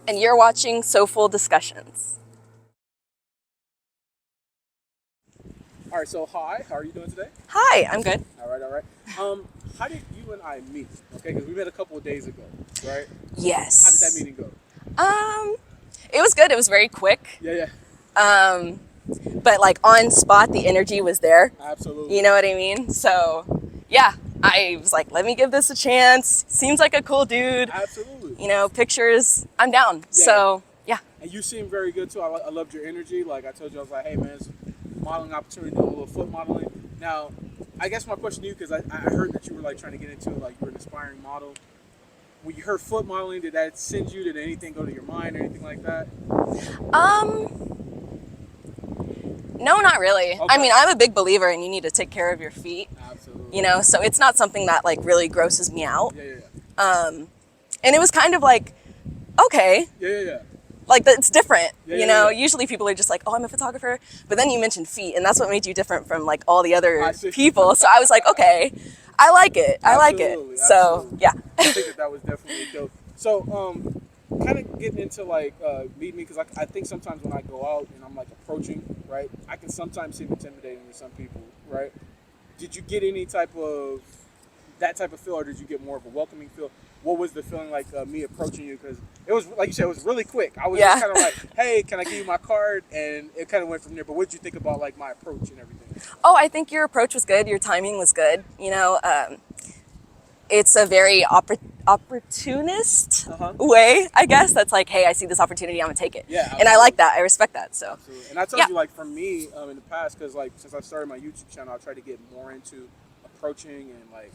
And you're watching Soleful Discussions. All right, so hi, how are you doing today? Hi, I'm good. All right. How did you and I meet? Okay, because we met a couple of days ago, right? Yes. How did that meeting go? It was good. It was very quick. Yeah, But like on spot, the energy was there. absolutely. You know what I mean? So, yeah, I was like, let me give this a chance. Seems like a cool dude. Absolutely. You know, pictures, I'm down. So, yeah. And you seem very good too. I loved your energy. Like I told you, I was like, hey man, it's a modeling opportunity, doing a little foot modeling. Now, I guess my question to you, because I heard that you were like trying to get into like you're an aspiring model. When you heard foot modeling, did that send you? Did anything go to your mind or anything like that? No, not really. Okay. I mean, I'm a big believer in you need to take care of your feet. Absolutely. You know, so it's not something that like really grosses me out. Yeah. And it was kind of like, okay, Yeah. like it's different. Yeah, you know, yeah. Usually people are just like, oh, I'm a photographer. But then you mentioned feet, and that's what made you different from like all the other people. So I was like, okay, I like it. I like it. So yeah. I think that was definitely dope. So, kind of getting into like meeting me, because I think sometimes when I go out and I'm like approaching, right, I can sometimes seem intimidating to some people, right? Did you get any type of that type of feel, or did you get more of a welcoming feel? What was the feeling like me approaching you? Because it was, like you said, it was really quick. I was just kind of like, hey, can I give you my card? And it kind of went from there. But what did you think about like my approach and everything? Oh, I think your approach was good. Your timing was good. You know, it's a very opportunist way, I guess. That's like, hey, I see this opportunity, I'm gonna take it. Yeah, absolutely. And I like that. I respect that. So. Absolutely. And I told you, like, for me in the past, because like since I started my YouTube channel, I tried to get more into approaching and like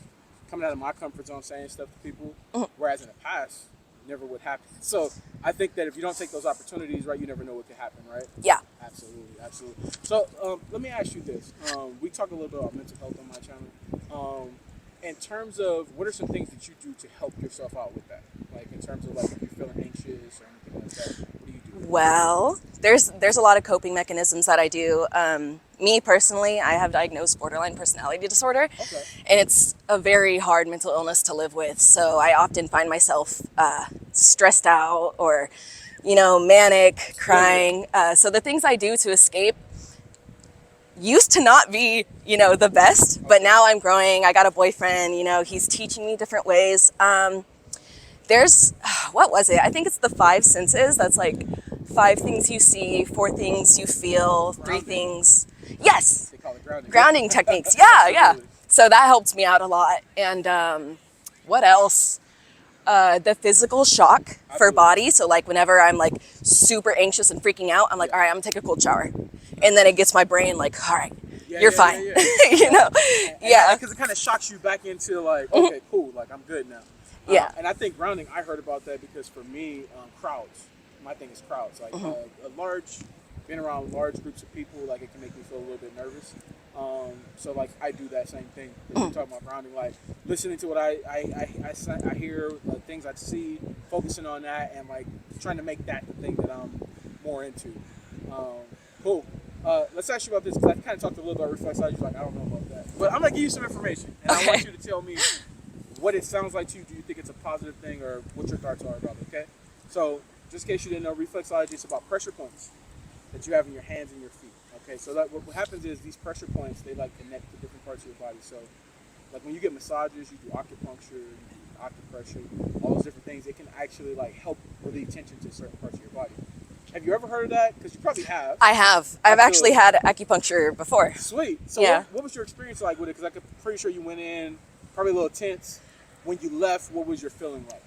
coming out of my comfort zone, saying stuff to people. Whereas in the past, never would happen. So I think that if you don't take those opportunities, right, you never know what could happen, right? Yeah. Absolutely. So let me ask you this. We talk a little bit about mental health on my channel. In terms of what are some things that you do to help yourself out with that? Like in terms of like if you're feeling anxious or anything like that, what do you do? Well, there's a lot of coping mechanisms that I do. Me personally, I have diagnosed borderline personality disorder, and it's a very hard mental illness to live with. So I often find myself stressed out or, you know, manic, crying. So the things I do to escape used to not be, you know, the best, but now I'm growing. I got a boyfriend, you know, he's teaching me different ways. There's, what was it? I think it's the 5 senses. That's like 5 things you see, 4 things you feel, 3 things. Yes. They call it grounding techniques. Yeah. So that helped me out a lot. And what else? The physical shock for body. So like whenever I'm like super anxious and freaking out, I'm like, all right, I'm gonna take a cold shower. And then it gets my brain like, all right, you're fine. You know? Because it kind of shocks you back into like, okay, cool, like I'm good now. And I think grounding, I heard about that because for me, crowds. My thing is crowds. Like being around large groups of people, like it can make me feel a little bit nervous. So like I do that same thing. You're talking about grounding, like listening to what I hear, things I see, focusing on that, and like trying to make that the thing that I'm more into. Cool. Let's ask you about this because I kind of talked a little about reflexology. Like I don't know about that, but I'm gonna give you some information, and I want you to tell me what it sounds like to you. Do you think it's a positive thing, or what your thoughts are about it? Okay. So just in case you didn't know, reflexology is about pressure points that you have in your hands and your feet. Okay, so that what happens is these pressure points, they like connect to different parts of your body. So like when you get massages, you do acupuncture, you do acupressure, all those different things, it can actually like help relieve tension to certain parts of your body. Have you ever heard of that? Because you probably have. I have. I've actually had acupuncture before. Sweet. So what was your experience like with it? Because I'm pretty sure you went in probably a little tense. When you left, what was your feeling like?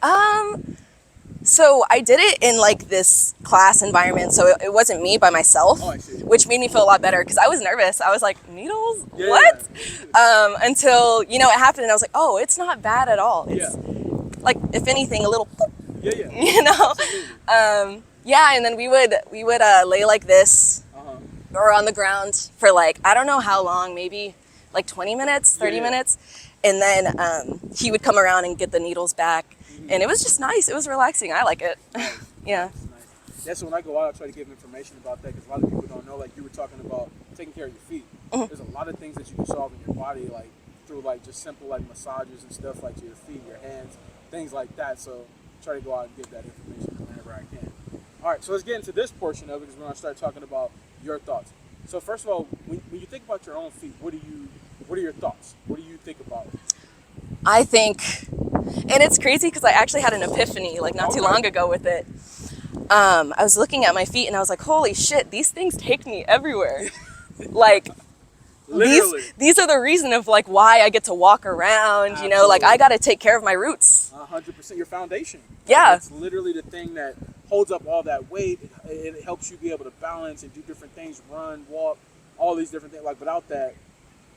So I did it in like this class environment, so it wasn't me by myself, which made me feel a lot better because I was nervous. I was like, needles? What? Until, you know, it happened and I was like, oh, it's not bad at all. It's like, if anything, a little poop, you know? And then we would lay like this or on the ground for like, I don't know how long, maybe like 20 minutes, 30 minutes. And then he would come around and get the needles back. And it was just nice. It was relaxing. I like it. Nice. That's when I go out, I try to give information about that because a lot of people don't know. Like you were talking about taking care of your feet. There's a lot of things that you can solve in your body, like through like just simple like massages and stuff, like to your feet, your hands, things like that. So try to go out and give that information. whenever I can. All right, so let's get into this portion of it because we're gonna start talking about your thoughts. So first of all, when you think about your own feet, what are your thoughts? What do you think about it? I think, and it's crazy because I actually had an epiphany like not too long ago with it. I was looking at my feet and I was like, holy shit, these things take me everywhere. Like, Literally. these are the reason of like why I get to walk around. Absolutely. You know, like I got to take care of my roots. 100%, your foundation. Yeah. It's literally the thing that holds up all that weight. It helps you be able to balance and do different things, run, walk, all these different things. Like without that,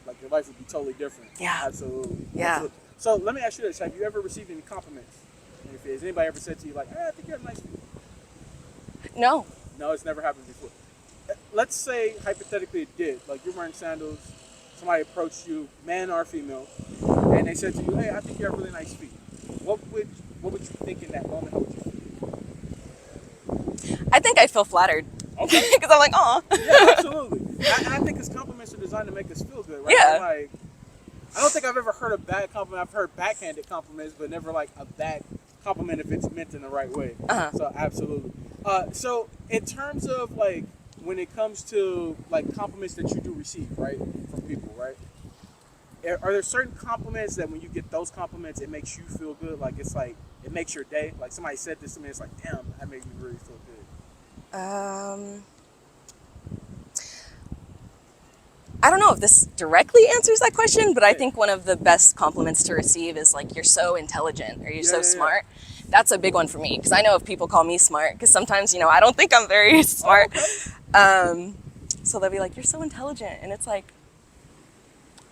like your life would be totally different. Yeah. Absolutely. Yeah. Absolutely. So let me ask you this: have you ever received any compliments? Has anybody ever said to you like, "I think you have nice feet"? No. No, it's never happened before. Let's say hypothetically it did. Like you're wearing sandals, somebody approached you, man or female, and they said to you, "Hey, I think you have really nice feet." What would you think in that moment? How would you feel? I think I feel flattered. Okay. Because I'm like, oh. Yeah, absolutely. And I think his compliments are designed to make us feel good, right? Yeah. Like, I don't think I've ever heard a bad compliment. I've heard backhanded compliments, but never like a bad compliment if it's meant in the right way. Uh-huh. So absolutely. So in terms of like when it comes to like compliments that you do receive, right, from people, right? Are there certain compliments that when you get those compliments, it makes you feel good? Like it's like it makes your day. Like somebody said this to me, it's like, damn, that made me really feel good. I don't know if this directly answers that question, but I think one of the best compliments to receive is like, you're so intelligent or you're so smart. That's a big one for me because I know if people call me smart, because sometimes, you know, I don't think I'm very smart. So they'll be like, you're so intelligent. And it's like,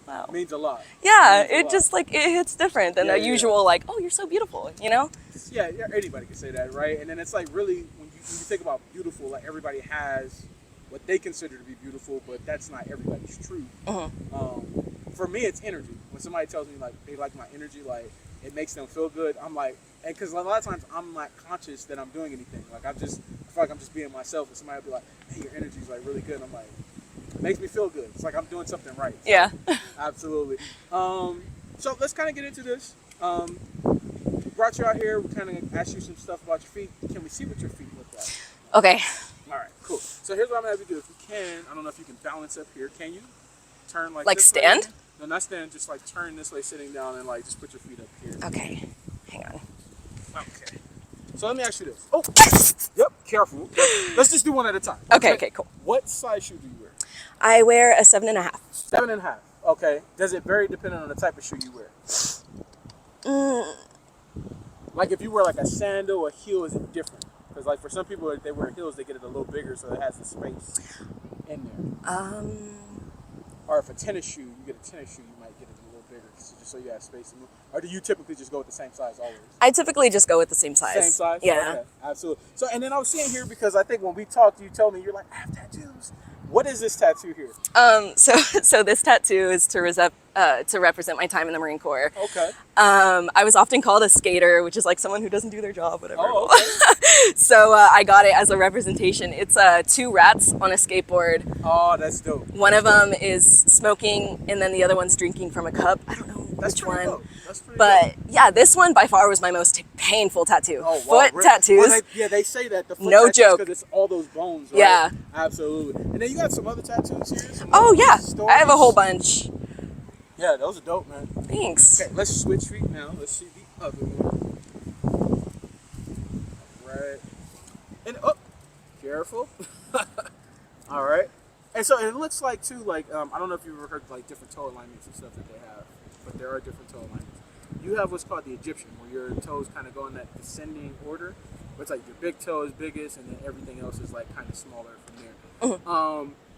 wow. It means a lot. Yeah, it just like, it hits different than a usual like, oh, you're so beautiful, you know? Yeah, anybody can say that, right? And then it's like really, when you think about beautiful, like everybody has what they consider to be beautiful, but that's not everybody's truth. For me, it's energy. When somebody tells me like they like my energy, like it makes them feel good, I'm like, and because a lot of times I'm not conscious that I'm doing anything. Like I feel like I'm just being myself, and somebody will be like, hey, your energy's like really good. And I'm like, it makes me feel good. It's like I'm doing something right. So, yeah. Absolutely. So let's kind of get into this. We brought you out here. We kind of asked you some stuff about your feet. Can we see what your feet look like? Okay. All right, cool. So here's what I'm gonna have you do. If you can, I don't know if you can balance up here. Can you turn like this stand? Way? No, not stand. Just like turn this way, sitting down, and like just put your feet up here. Okay. Hang on. Okay. So let me ask you this. Oh, yep. Careful. Let's just do one at a time. Okay, cool. What size shoe do you wear? I wear a 7.5. 7.5. Okay. Does it vary depending on the type of shoe you wear? Like if you wear like a sandal or heel, is it different? Because like for some people, if they wear heels, they get it a little bigger, so it has the space in there. Or if a tennis shoe, you get a tennis shoe, you might get it a little bigger, just so you have space to move. Or do you typically just go with the same size always? I typically just go with the same size. Same size? Yeah. Okay, absolutely. So, and then I was seeing here, because I think when we talked, you told me, you're like, I have tattoos. What is this tattoo here? So this tattoo is to represent my time in the Marine Corps. Okay. I was often called a skater, which is like someone who doesn't do their job, whatever. Oh, okay. So I got it as a representation. It's 2 rats on a skateboard. Oh, that's dope. One of them is smoking, and then the other one's drinking from a cup. I don't know which one. Dope. That's pretty but dope. yeah, this one by far was my most painful tattoo. Oh, wow. Foot tattoos. Well, they say that the foot No tattoos, joke. because it's all those bones, right? Yeah. Absolutely. And then you got some other tattoos here? Oh yeah, stories? I have a whole bunch. Yeah, those are dope, man. Thanks. Okay, let's switch feet now. Let's see the other one. Right. And careful. All right. And so it looks like too, like I don't know if you've ever heard like different toe alignments and stuff that they have, but there are different toe alignments. You have what's called the Egyptian, where your toes kind of go in that descending order. But it's like your big toe is biggest, and then everything else is like kind of smaller from there.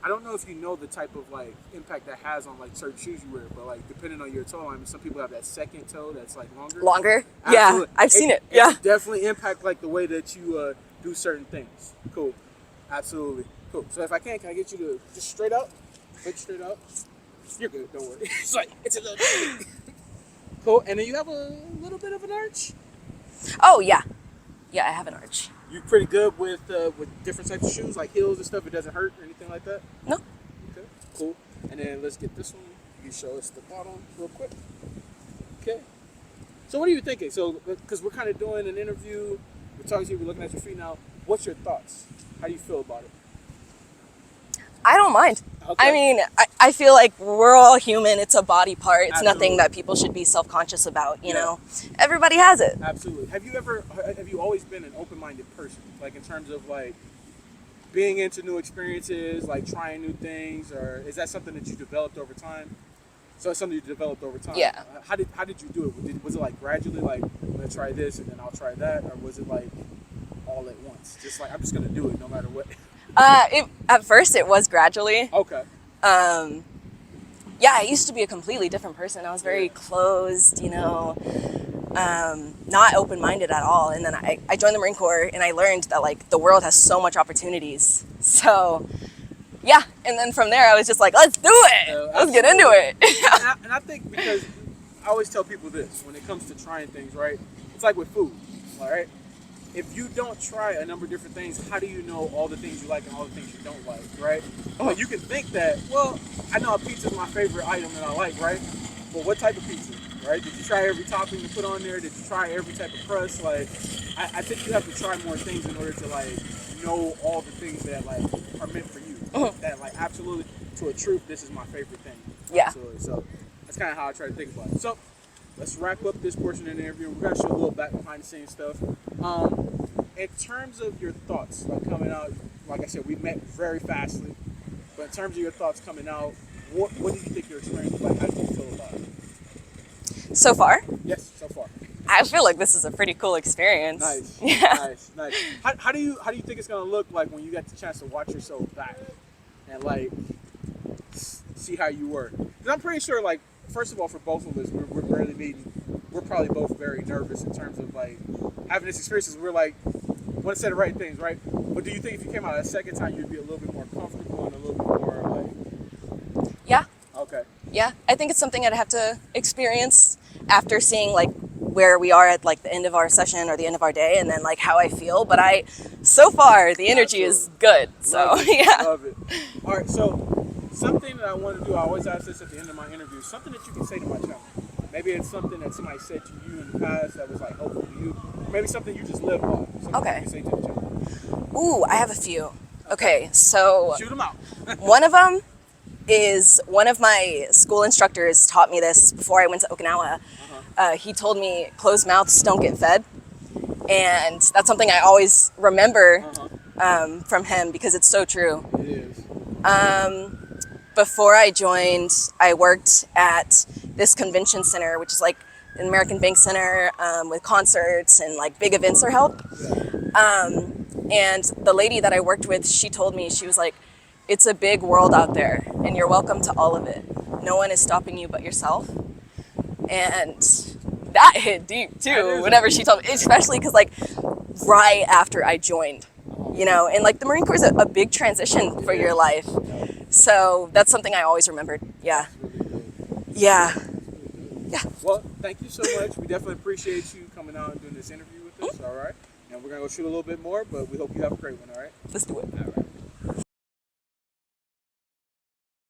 I don't know if you know the type of like impact that has on like certain shoes you wear, but like depending on your toe alignment, some people have that second toe that's like longer. Longer? Absolutely. Yeah, I've seen it. It Yeah. definitely impact like the way that you do certain things. Cool. Absolutely. Cool. So if I can I get you to just straight up? Foot straight up. You're good. Don't worry. It's like it's a little. Cool. And then you have a little bit of an arch. Oh yeah. Yeah, I have an arch. You pretty good with different types of shoes, like heels and stuff? It doesn't hurt or anything like that? No. Okay, cool. And then let's get this one. You show us the bottom real quick. Okay. So what are you thinking? So, because we're kind of doing an interview, we're talking to you, we're looking at your feet now. What's your thoughts? How do you feel about it? I don't mind. Okay. I mean, I feel like we're all human. It's a body part. It's Absolutely. nothing that people should be self-conscious about, you know? Everybody has it. Absolutely. Have you always been an open-minded person? Like in terms of like being into new experiences, like trying new things, or is that something that you developed over time? So it's something you developed over time. Yeah. How did you do it? Was it like gradually, like I'm gonna try this and then I'll try that, or was it like all at once? Just like I'm just gonna do it no matter what. At first it was gradually. Okay. Yeah, I used to be a completely different person. I was very closed, you know, not open-minded at all. And then I joined the Marine Corps and I learned that like the world has so much opportunities. So yeah, and then from there I was just like, let's do it. Let's get into it. and I think because I always tell people this when it comes to trying things, right? It's like with food, all right? If you don't try a number of different things, how do you know all the things you like and all the things you don't like, right? Like you can think that, well, I know a pizza is my favorite item that I like, right? But what type of pizza, right? Did you try every topping to put on there? Did you try every type of crust? Like, I think you have to try more things in order to like know all the things that like are meant for you. That like absolutely, to a truth, this is my favorite thing. Yeah. Absolutely. So that's kind of how I try to think about it. So let's wrap up this portion of the interview. We're gonna show a little back behind the scenes stuff. In terms of your thoughts, like coming out, like I said, we met very fastly. But in terms of your thoughts coming out, what do you think your experience was like? How do you feel about it? So far? Yes, so far. I feel like this is a pretty cool experience. Nice. Yeah. Nice. How do you think it's gonna look like when you get the chance to watch yourself back and like see how you were? Because I'm pretty sure, like, first of all, for both of us, we're barely meeting. We're probably both very nervous in terms of like having this experience. We're like, want to say the right things, right? But do you think if you came out a second time, you'd be a little bit more comfortable and a little bit more like? Yeah. Okay. Yeah, I think it's something I'd have to experience after seeing like where we are at like the end of our session or the end of our day, and then like how I feel. But so far the energy is good. So Love it. yeah. Love it. All right. So something that I want to do, I always ask this at the end of my interview. Something that you can say to my channel. Maybe it's something that somebody said to you in the past that was like helpful to you. Maybe something you just live by. Something Okay. you can say to the channel. Ooh, I have a few. Okay, so Shoot them out. one of them is one of my school instructors taught me this before I went to Okinawa. He told me closed mouths don't get fed. And that's something I always remember from him because it's so true. It is. Before I joined, I worked at this convention center, which is like an American Bank Center with concerts and like big events are held. And the lady that I worked with, she told me, she was like, it's a big world out there and you're welcome to all of it. No one is stopping you but yourself. And that hit deep too, whenever she told me, especially because like right after I joined, you know, and like the Marine Corps is a big transition for your life. So that's something I always remembered. Yeah. Yeah. Yeah. Well, thank you so much. We definitely appreciate you coming out and doing this interview with us. All right. And we're going to go shoot a little bit more, but we hope you have a great one. All right. Let's do it. All right.